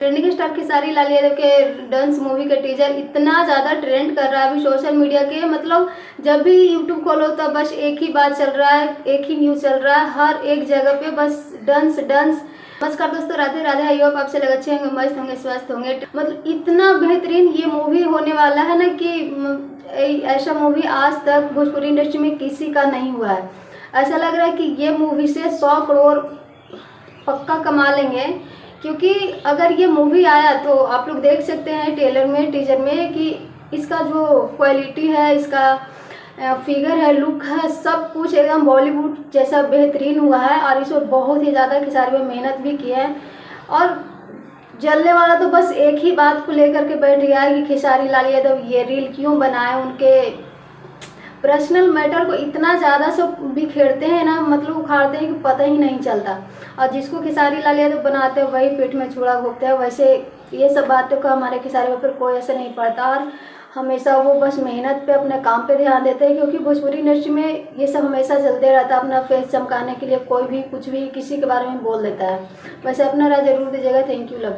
Trending star Khesari Lal Yadav के dance movie का teaser इतना ज़्यादा ट्रेंड कर रहा है अभी सोशल मीडिया के, मतलब जब भी यूट्यूब खोलो तो बस एक ही बात चल रहा है, एक ही न्यूज़ चल रहा है, हर एक जगह पे बस डांस डांस। नमस्कार दोस्तों, राधे राधे। आई होप आप सब लोग अच्छे होंगे, मस्त होंगे, स्वस्थ होंगे। मतलब इतना बेहतरीन ये मूवी होने वाला है ना कि ऐसा मूवी आज तक भोजपुरी इंडस्ट्री में किसी का नहीं हुआ है। ऐसा लग रहा है कि ये मूवी से 100 करोड़ पक्का कमा लेंगे, क्योंकि अगर ये मूवी आया तो आप लोग देख सकते हैं टेलर में, टीजर में कि इसका जो क्वालिटी है, इसका फिगर है, लुक है, सब कुछ एकदम बॉलीवुड जैसा बेहतरीन हुआ है। और इसमें बहुत ही ज़्यादा खेसारी में मेहनत भी की है। और जलने वाला तो बस एक ही बात को लेकर के बैठ गया है कि खेसारी लाल यादव ये रील क्यों बनाए। उनके पर्सनल मैटर को इतना ज़्यादा सब बिखेरते हैं ना, मतलब उखाड़ते हैं कि पता ही नहीं चलता। और जिसको खेसारी लाल यादव बनाते हैं वही पीठ में छुरा घोंपते हैं। वैसे ये सब बातों का हमारे खेसारी पर कोई असर नहीं पड़ता, और हमेशा वो बस मेहनत पे, अपने काम पे ध्यान देते हैं। क्योंकि भोजपुरी इंडस्ट्री में ये सब हमेशा चलते रहता है, अपना फेस चमकाने के लिए कोई भी कुछ भी किसी के बारे में बोल देता है। वैसे अपना राय जरूर दीजिएगा। Thank you. लव।